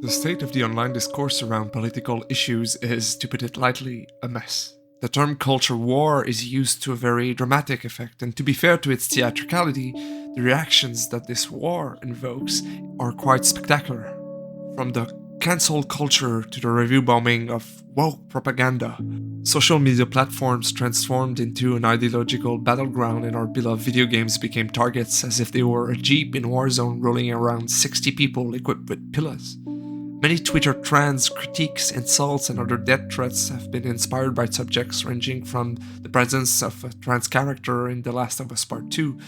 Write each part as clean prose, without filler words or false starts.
The state of the online discourse around political issues is, to put it lightly, a mess. The term culture war is used to a very dramatic effect, and to be fair to its theatricality, the reactions that this war invokes are quite spectacular. From the cancel culture to the review bombing of woke propaganda, social media platforms transformed into an ideological battleground, and our beloved video games became targets as if they were a jeep in Warzone rolling around 60 people equipped with pillars. Many Twitter trends, critiques, insults, and other death threats have been inspired by subjects ranging from the presence of a trans character in The Last of Us Part 2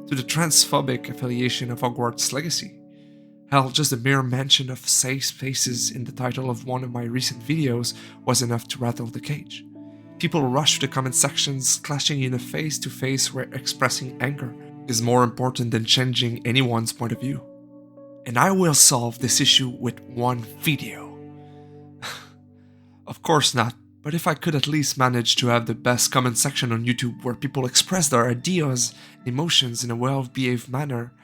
to the transphobic affiliation of Hogwarts Legacy. Hell, just the mere mention of safe spaces in the title of one of my recent videos was enough to rattle the cage. People rush to the comment sections, clashing in a face-to-face where expressing anger is more important than changing anyone's point of view. And I will solve this issue with one video. Of course not, but if I could at least manage to have the best comment section on YouTube where people express their ideas and emotions in a well-behaved manner,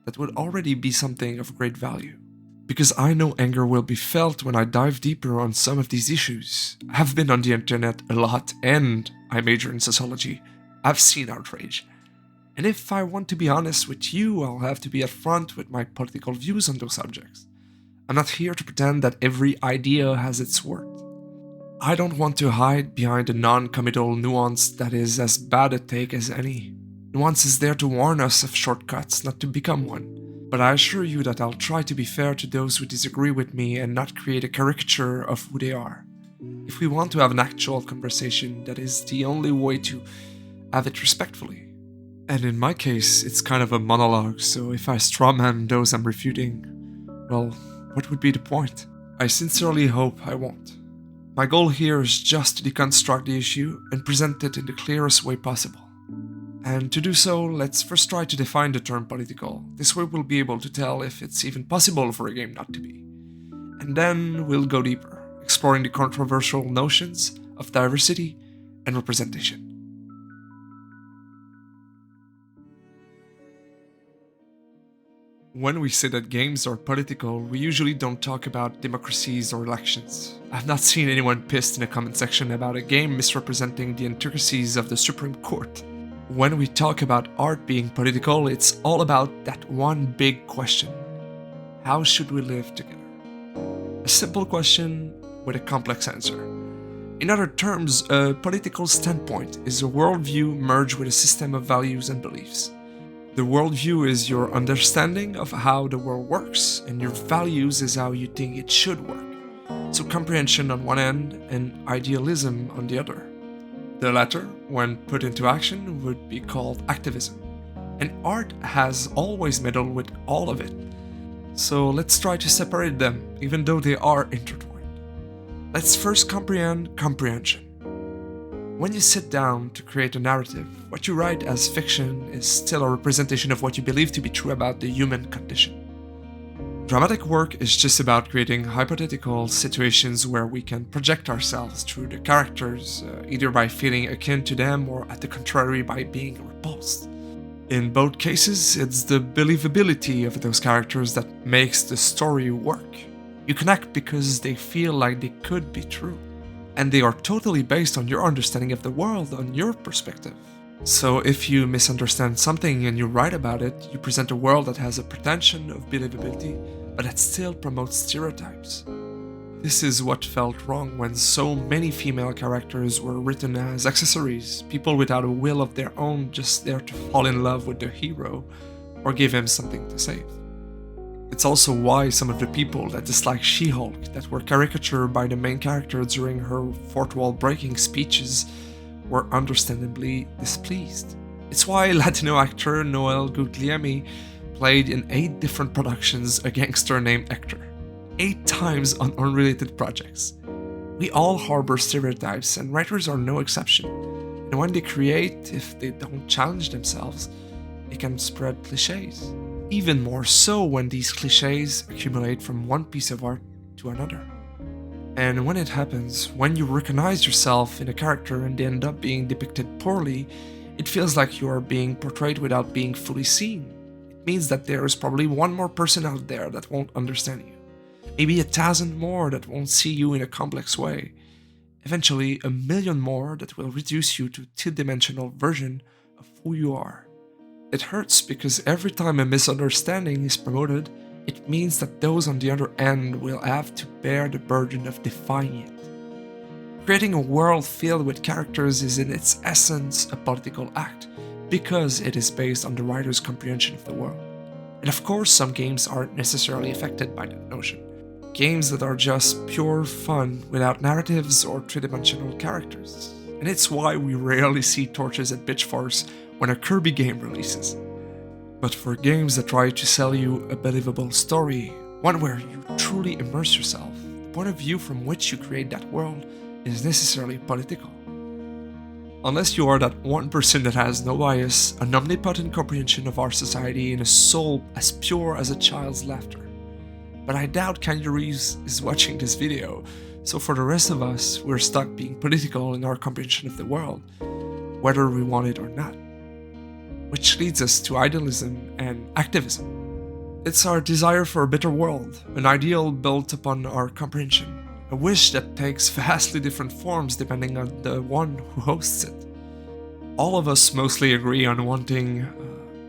that would already be something of great value. Because I know anger will be felt when I dive deeper on some of these issues. I've been on the internet a lot and I major in sociology. I've seen outrage. And if I want to be honest with you, I'll have to be upfront with my political views on those subjects. I'm not here to pretend that every idea has its worth. I don't want to hide behind a non-committal nuance that is as bad a take as any. Nuance is there to warn us of shortcuts, not to become one. But I assure you that I'll try to be fair to those who disagree with me and not create a caricature of who they are. If we want to have an actual conversation, that is the only way to have it respectfully. And in my case, it's kind of a monologue, so if I strawman those I'm refuting, well, what would be the point? I sincerely hope I won't. My goal here is just to deconstruct the issue and present it in the clearest way possible. And to do so, let's first try to define the term political. This way we'll be able to tell if it's even possible for a game not to be. And then we'll go deeper, exploring the controversial notions of diversity and representation. When we say that games are political, we usually don't talk about democracies or elections. I've not seen anyone pissed in a comment section about a game misrepresenting the intricacies of the Supreme Court. When we talk about art being political, it's all about that one big question. How should we live together? A simple question with a complex answer. In other terms, a political standpoint is a worldview merged with a system of values and beliefs. The worldview is your understanding of how the world works, and your values is how you think it should work. So comprehension on one end and idealism on the other. The latter, when put into action, would be called activism. And art has always meddled with all of it. So let's try to separate them, even though they are intertwined. Let's first comprehend comprehension. When you sit down to create a narrative, what you write as fiction is still a representation of what you believe to be true about the human condition. Dramatic work is just about creating hypothetical situations where we can project ourselves through the characters, either by feeling akin to them or, at the contrary, by being repulsed. In both cases, it's the believability of those characters that makes the story work. You connect because they feel like they could be true. And they are totally based on your understanding of the world, on your perspective. So if you misunderstand something and you write about it, you present a world that has a pretension of believability, but that still promotes stereotypes. This is what felt wrong when so many female characters were written as accessories, people without a will of their own, just there to fall in love with the hero or give him something to save. It's also why some of the people that dislike She-Hulk, that were caricatured by the main character during her fourth wall breaking speeches, were understandably displeased. It's why Latino actor Noel Guglielmi played in 8 different productions a gangster named Hector, 8 times on unrelated projects. We all harbor stereotypes, and writers are no exception. And when they create, if they don't challenge themselves, they can spread cliches. Even more so when these cliches accumulate from one piece of art to another. And when it happens, when you recognize yourself in a character and they end up being depicted poorly, it feels like you are being portrayed without being fully seen. It means that there is probably one more person out there that won't understand you. maybe 1,000 more that won't see you in a complex way, eventually 1,000,000 more that will reduce you to a two-dimensional version of who you are. It hurts because every time a misunderstanding is promoted, it means that those on the other end will have to bear the burden of defying it. Creating a world filled with characters is in its essence a political act, because it is based on the writer's comprehension of the world. And of course, some games aren't necessarily affected by that notion. Games that are just pure fun without narratives or three-dimensional characters. And it's why we rarely see torches and pitchforks when a Kirby game releases. But for games that try to sell you a believable story, one where you truly immerse yourself, the point of view from which you create that world is necessarily political. Unless you are that one person that has no bias, an omnipotent comprehension of our society, and a soul as pure as a child's laughter. But I doubt Kanye Reeves is watching this video, so for the rest of us, we're stuck being political in our comprehension of the world, whether we want it or not. Which leads us to idealism and activism. It's our desire for a better world, an ideal built upon our comprehension. A wish that takes vastly different forms depending on the one who hosts it. All of us mostly agree on wanting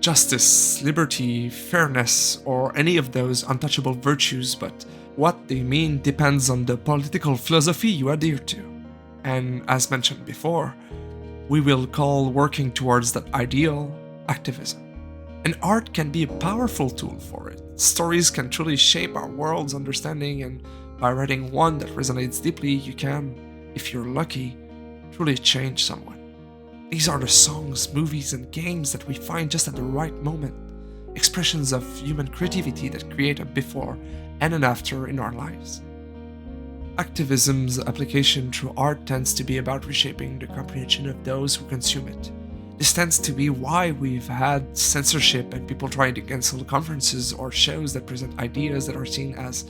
justice, liberty, fairness, or any of those untouchable virtues, but what they mean depends on the political philosophy you adhere to. And as mentioned before, we will call working towards that ideal activism. And art can be a powerful tool for it. Stories can truly shape our world's understanding, and by writing one that resonates deeply, you can, if you're lucky, truly change someone. These are the songs, movies, and games that we find just at the right moment, expressions of human creativity that create a before and an after in our lives. Activism's application through art tends to be about reshaping the comprehension of those who consume it. This tends to be why we've had censorship and people trying to cancel conferences or shows that present ideas that are seen as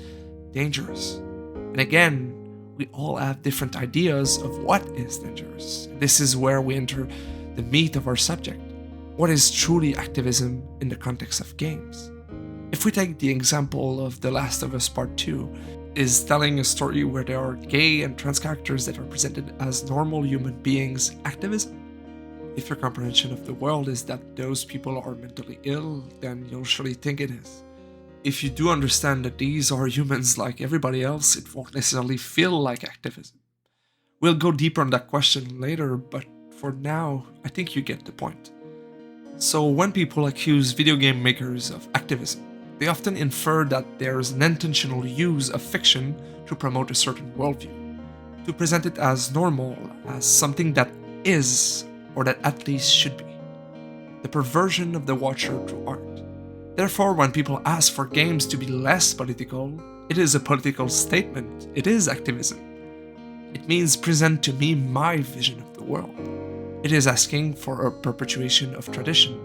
dangerous. And again, we all have different ideas of what is dangerous. This is where we enter the meat of our subject. What is truly activism in the context of games? If we take the example of The Last of Us Part 2, is telling a story where there are gay and trans characters that are presented as normal human beings activism? If your comprehension of the world is that those people are mentally ill, then you'll surely think it is. If you do understand that these are humans like everybody else, it won't necessarily feel like activism. We'll go deeper on that question later, but for now, I think you get the point. So when people accuse video game makers of activism, they often infer that there's an intentional use of fiction to promote a certain worldview, to present it as normal, as something that is, or that at least should be. The perversion of the watcher through art. Therefore, when people ask for games to be less political, it is a political statement, it is activism. It means present to me my vision of the world. It is asking for a perpetuation of tradition,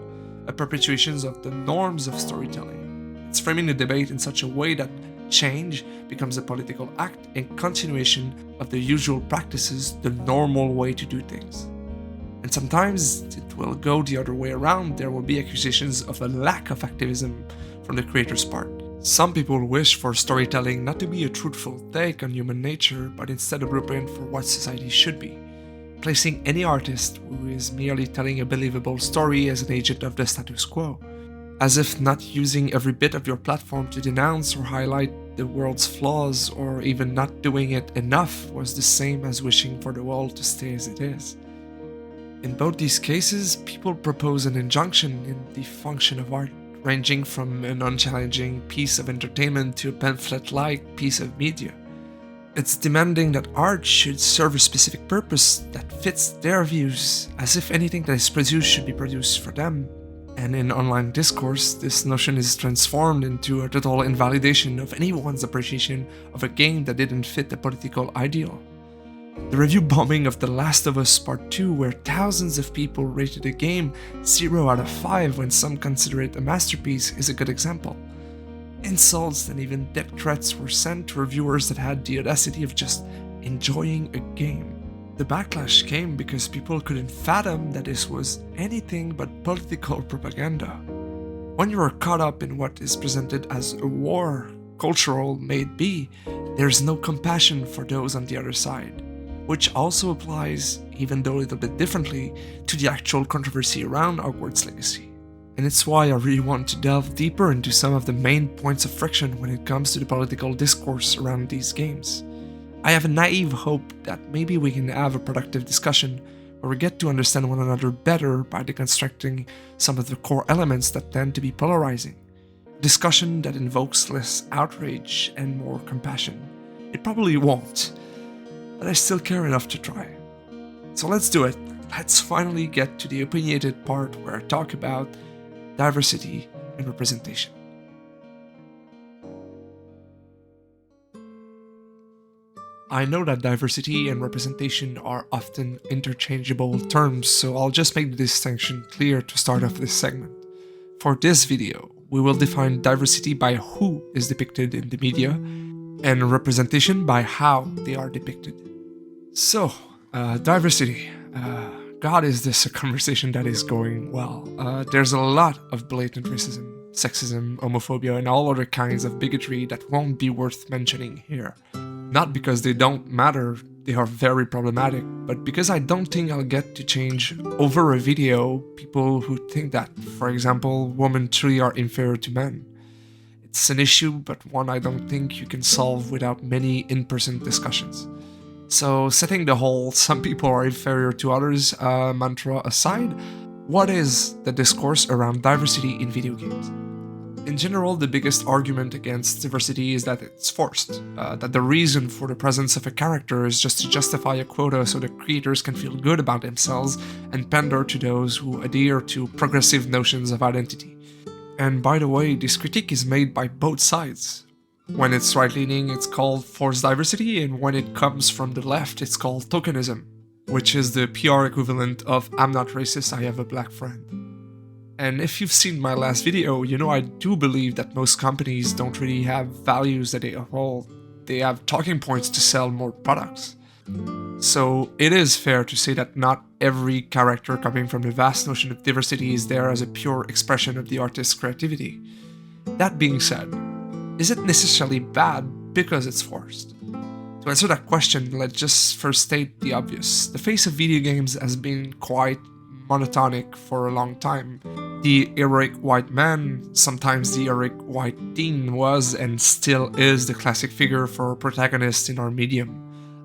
a perpetuation of the norms of storytelling. It's framing the debate in such a way that change becomes a political act and continuation of the usual practices, the normal way to do things. And sometimes it will go the other way around. There will be accusations of a lack of activism from the creator's part. Some people wish for storytelling not to be a truthful take on human nature, but instead a blueprint for what society should be, placing any artist who is merely telling a believable story as an agent of the status quo, as if not using every bit of your platform to denounce or highlight the world's flaws, or even not doing it enough, was the same as wishing for the world to stay as it is. In both these cases, people propose an injunction in the function of art, ranging from an unchallenging piece of entertainment to a pamphlet-like piece of media. It's demanding that art should serve a specific purpose that fits their views, as if anything that is produced should be produced for them. And in online discourse, this notion is transformed into a total invalidation of anyone's appreciation of a game that didn't fit the political ideal. The review bombing of The Last of Us Part 2, where thousands of people rated the game 0 out of 5 when some consider it a masterpiece, is a good example. Insults and even death threats were sent to reviewers that had the audacity of just enjoying a game. The backlash came because people couldn't fathom that this was anything but political propaganda. When you are caught up in what is presented as a war, cultural may it be, there's no compassion for those on the other side, which also applies, even though a little bit differently, to the actual controversy around Hogwarts Legacy. And it's why I really want to delve deeper into some of the main points of friction when it comes to the political discourse around these games. I have a naive hope that maybe we can have a productive discussion where we get to understand one another better by deconstructing some of the core elements that tend to be polarizing. A discussion that invokes less outrage and more compassion. It probably won't, but I still care enough to try. So let's do it. Let's finally get to the opinionated part where I talk about diversity and representation. I know that diversity and representation are often interchangeable terms, so I'll just make the distinction clear to start off this segment. For this video, we will define diversity by who is depicted in the media, and representation by how they are depicted. So, diversity. God, is this a conversation that is going well? There's a lot of blatant racism, sexism, homophobia, and all other kinds of bigotry that won't be worth mentioning here. Not because they don't matter, they are very problematic, but because I don't think I'll get to change over a video people who think that, for example, women truly are inferior to men. It's an issue, but one I don't think you can solve without many in-person discussions. So, setting the whole "some people are inferior to others" mantra aside, what is the discourse around diversity in video games? In general, the biggest argument against diversity is that it's forced, that the reason for the presence of a character is just to justify a quota so the creators can feel good about themselves and pander to those who adhere to progressive notions of identity. And by the way, this critique is made by both sides. When it's right-leaning, it's called forced diversity, and when it comes from the left, it's called tokenism, which is the PR equivalent of "I'm not racist, I have a black friend." And if you've seen my last video, you know I do believe that most companies don't really have values that they uphold. They have talking points to sell more products. So it is fair to say that not every character coming from the vast notion of diversity is there as a pure expression of the artist's creativity. That being said, is it necessarily bad because it's forced? To answer that question, let's just first state the obvious. The face of video games has been quite monotonic for a long time. The heroic white man, sometimes the heroic white teen, was and still is the classic figure for a protagonist in our medium.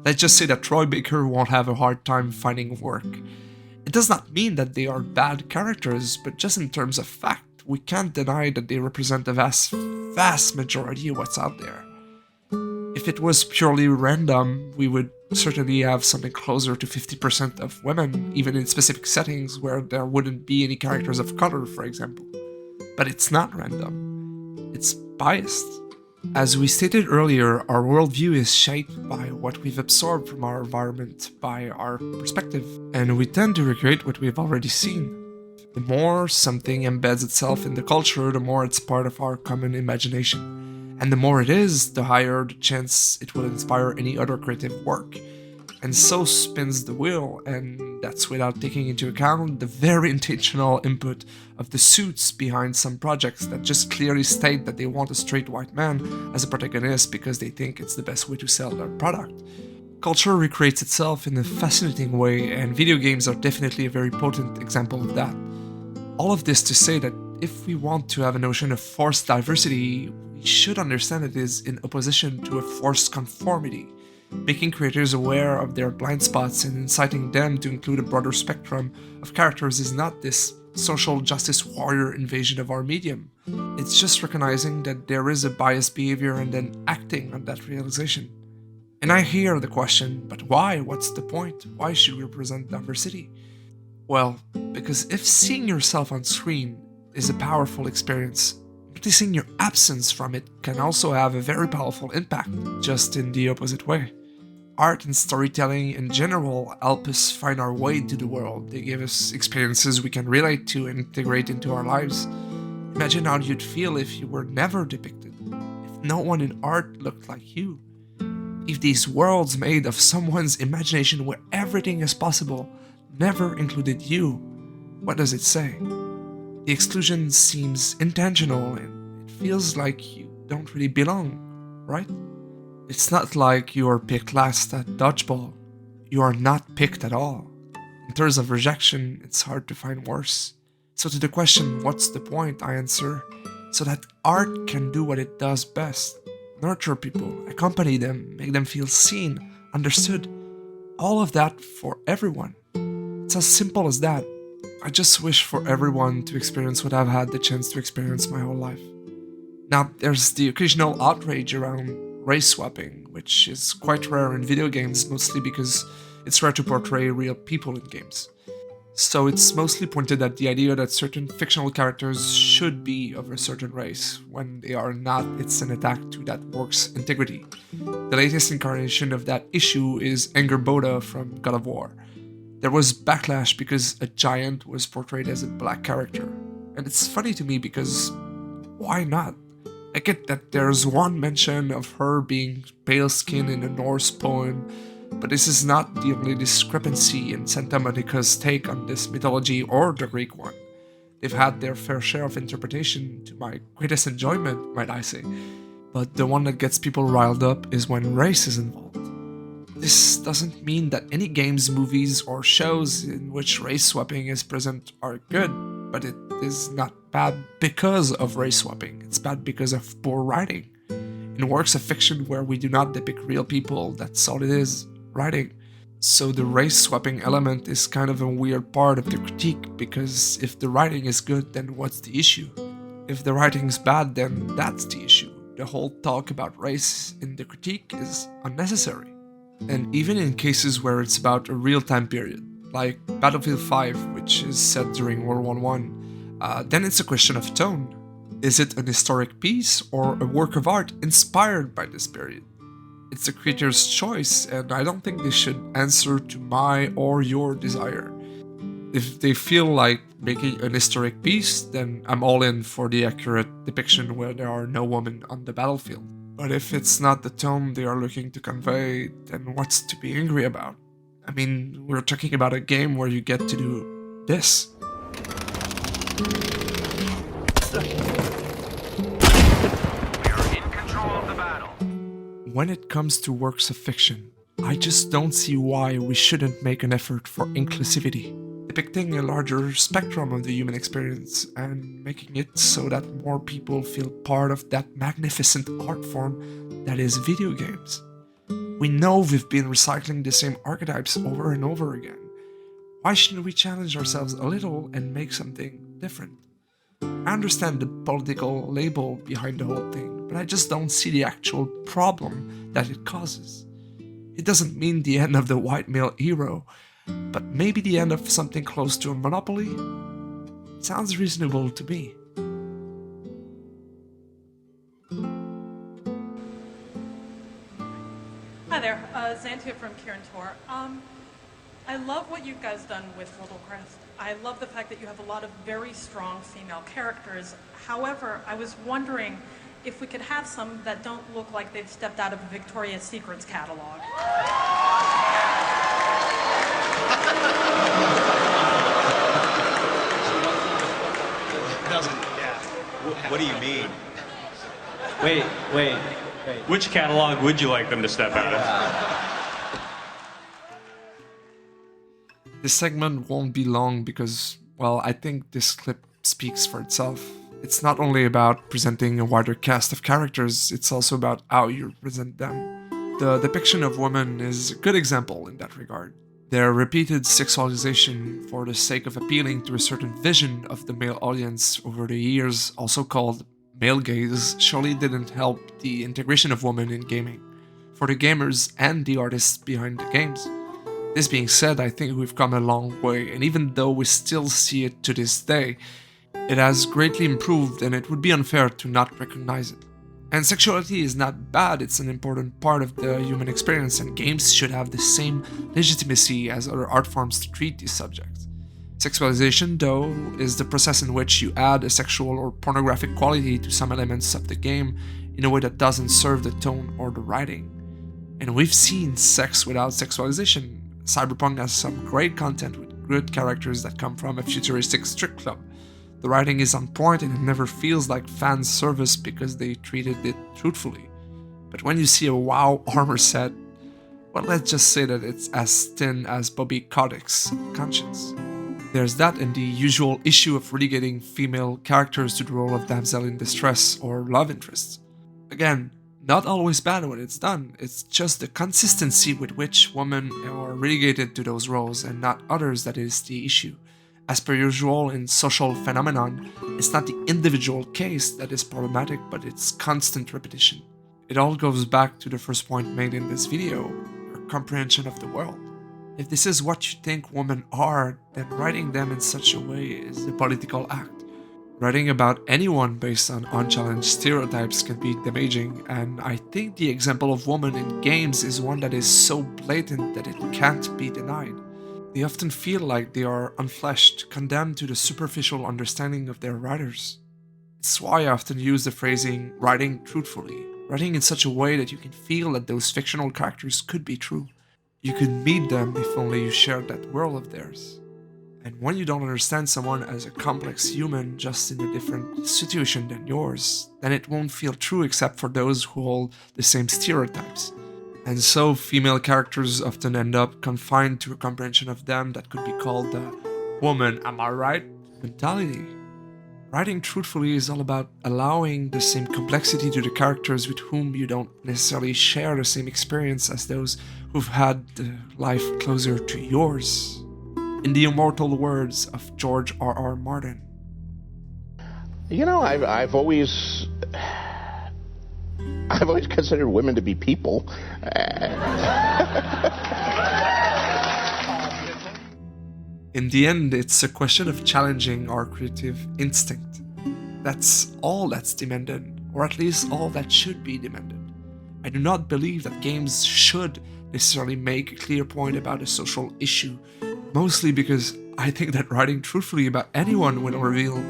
Let's just say that Troy Baker won't have a hard time finding work. It does not mean that they are bad characters, but just in terms of fact, we can't deny that they represent the vast majority of what's out there. If it was purely random, we would certainly have something closer to 50% of women, even in specific settings where there wouldn't be any characters of color, for example. But it's not random. It's biased. As we stated earlier, our worldview is shaped by what we've absorbed from our environment, by our perspective, and we tend to recreate what we've already seen. The more something embeds itself in the culture, the more it's part of our common imagination. And the more it is, the higher the chance it will inspire any other creative work. And so spins the wheel, and that's without taking into account the very intentional input of the suits behind some projects that just clearly state that they want a straight white man as a protagonist because they think it's the best way to sell their product. Culture recreates itself in a fascinating way, and video games are definitely a very potent example of that. All of this to say that if we want to have a notion of forced diversity, we should understand it is in opposition to a forced conformity. Making creators aware of their blind spots and inciting them to include a broader spectrum of characters is not this social justice warrior invasion of our medium. It's just recognizing that there is a biased behavior and then acting on that realization. And I hear the question, but why? What's the point? Why should we represent diversity? Well, because if seeing yourself on screen is a powerful experience, noticing your absence from it can also have a very powerful impact, just in the opposite way. Art and storytelling in general help us find our way to the world. They give us experiences we can relate to and integrate into our lives. Imagine how you'd feel if you were never depicted, if no one in art looked like you. If these worlds made of someone's imagination where everything is possible never included you, what does it say? The exclusion seems intentional and it feels like you don't really belong, right? It's not like you are picked last at dodgeball. You are not picked at all. In terms of rejection, it's hard to find worse. So to the question, what's the point, I answer, so that art can do what it does best. Nurture people, accompany them, make them feel seen, understood. All of that for everyone. It's as simple as that. I just wish for everyone to experience what I've had the chance to experience my whole life. Now, there's the occasional outrage around race swapping, which is quite rare in video games, mostly because it's rare to portray real people in games. So it's mostly pointed at the idea that certain fictional characters should be of a certain race. When they are not, it's an attack to that work's integrity. The latest incarnation of that issue is Angerboda from God of War. There was backlash because a giant was portrayed as a black character. And it's funny to me because why not? I get that there's one mention of her being pale-skinned in a Norse poem, but this is not the only discrepancy in Santa Monica's take on this mythology or the Greek one. They've had their fair share of interpretation, to my greatest enjoyment, might I say. But the one that gets people riled up is when race is involved. This doesn't mean that any games, movies, or shows in which race swapping is present are good, but it is not bad because of race swapping. It's bad because of poor writing. In works of fiction where we do not depict real people, that's all it is, writing. So the race swapping element is kind of a weird part of the critique, because if the writing is good, then what's the issue? If the writing's bad, then that's the issue. The whole talk about race in the critique is unnecessary. And even in cases where it's about a real time period, like Battlefield 5, which is set during World War I, then it's a question of tone. Is it an historic piece or a work of art inspired by this period? It's the creator's choice, and I don't think they should answer to my or your desire. If they feel like making an historic piece, then I'm all in for the accurate depiction where there are no women on the battlefield. But if it's not the tone they are looking to convey, then what's to be angry about? I mean, we're talking about a game where you get to do this. When it comes to works of fiction, I just don't see why we shouldn't make an effort for inclusivity, depicting a larger spectrum of the human experience and making it so that more people feel part of that magnificent art form that is video games. We know we've been recycling the same archetypes over and over again. Why shouldn't we challenge ourselves a little and make something different? I understand the political label behind the whole thing, but I just don't see the actual problem that it causes. It doesn't mean the end of the white male hero, but maybe the end of something close to a monopoly? It sounds reasonable to me. Hi there, Xantia from Kieran Tor. I love what you guys done with Little Crest. I love the fact that you have a lot of very strong female characters. However, I was wondering if we could have some that don't look like they've stepped out of a Victoria's Secrets catalog. What do you mean? Wait. Which catalog would you like them to step out of? This segment won't be long because, well, I think this clip speaks for itself. It's not only about presenting a wider cast of characters, it's also about how you present them. The depiction of women is a good example in that regard. Their repeated sexualization for the sake of appealing to a certain vision of the male audience over the years, also called male gaze, surely didn't help the integration of women in gaming, for the gamers and the artists behind the games. This being said, I think we've come a long way, and even though we still see it to this day, it has greatly improved and it would be unfair to not recognize it. And sexuality is not bad, it's an important part of the human experience, and games should have the same legitimacy as other art forms to treat these subjects. Sexualization, though, is the process in which you add a sexual or pornographic quality to some elements of the game in a way that doesn't serve the tone or the writing. And we've seen sex without sexualization. Cyberpunk has some great content with good characters that come from a futuristic strip club. The writing is on point and it never feels like fan service because they treated it truthfully. But when you see a WoW armor set, well, let's just say that it's as thin as Bobby Kotick's conscience. There's that and the usual issue of relegating female characters to the role of damsel in distress or love interests. Again, not always bad when it's done, it's just the consistency with which women are relegated to those roles and not others that is the issue. As per usual in social phenomenon, it's not the individual case that is problematic, but its constant repetition. It all goes back to the first point made in this video, your comprehension of the world. If this is what you think women are, then writing them in such a way is a political act. Writing about anyone based on unchallenged stereotypes can be damaging, and I think the example of women in games is one that is so blatant that it can't be denied. They often feel like they are unfleshed, condemned to the superficial understanding of their writers. It's why I often use the phrasing writing truthfully, writing in such a way that you can feel that those fictional characters could be true. You could meet them if only you shared that world of theirs. And when you don't understand someone as a complex human just in a different situation than yours, then it won't feel true except for those who hold the same stereotypes. And so female characters often end up confined to a comprehension of them that could be called the woman, am I right? mentality. Writing truthfully is all about allowing the same complexity to the characters with whom you don't necessarily share the same experience as those who've had the life closer to yours. In the immortal words of George R.R. Martin. You know, I've always considered women to be people. In the end, it's a question of challenging our creative instinct. That's all that's demanded, or at least all that should be demanded. I do not believe that games should necessarily make a clear point about a social issue, mostly because I think that writing truthfully about anyone will reveal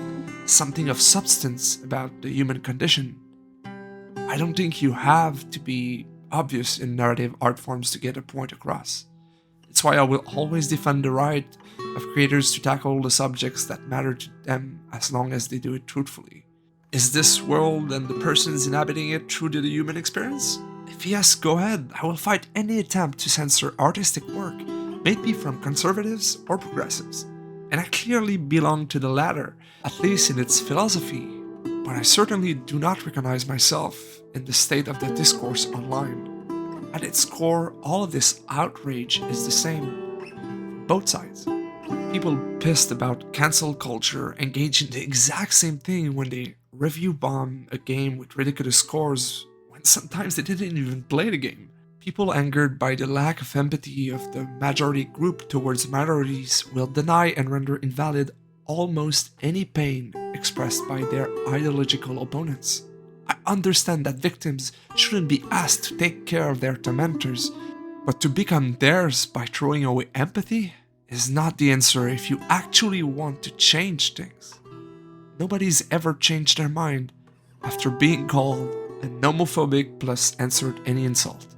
something of substance about the human condition. I don't think you have to be obvious in narrative art forms to get a point across. It's why I will always defend the right of creators to tackle the subjects that matter to them as long as they do it truthfully. Is this world and the persons inhabiting it true to the human experience? If yes, go ahead. I will fight any attempt to censor artistic work, maybe from conservatives or progressives. And I clearly belong to the latter, at least in its philosophy, but I certainly do not recognize myself in the state of the discourse online. At its core, all of this outrage is the same. Both sides. People pissed about cancel culture engage in the exact same thing when they review bomb a game with ridiculous scores when sometimes they didn't even play the game. People angered by the lack of empathy of the majority group towards minorities will deny and render invalid almost any pain expressed by their ideological opponents. I understand that victims shouldn't be asked to take care of their tormentors, but to become theirs by throwing away empathy is not the answer if you actually want to change things. Nobody's ever changed their mind after being called an homophobic plus answered any insult.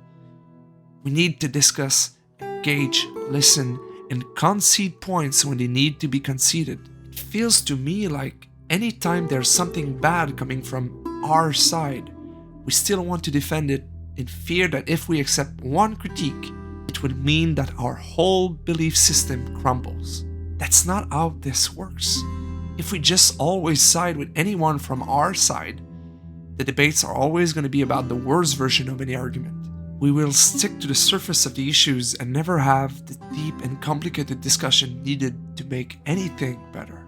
We need to discuss, engage, listen, and concede points when they need to be conceded. It feels to me like anytime there's something bad coming from our side, we still want to defend it in fear that if we accept one critique, it would mean that our whole belief system crumbles. That's not how this works. If we just always side with anyone from our side, the debates are always going to be about the worst version of any argument. We will stick to the surface of the issues and never have the deep and complicated discussion needed to make anything better.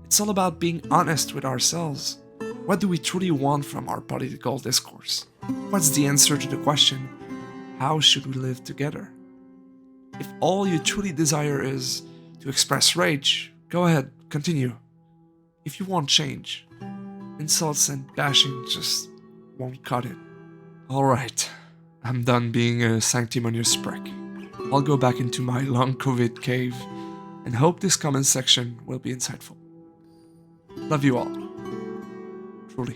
It's all about being honest with ourselves. What do we truly want from our political discourse? What's the answer to the question, how should we live together? If all you truly desire is to express rage, go ahead, continue. If you want change, insults and bashing just won't cut it. Alright, I'm done being a sanctimonious prick. I'll go back into my long COVID cave and hope this comment section will be insightful. Love you all. Truly.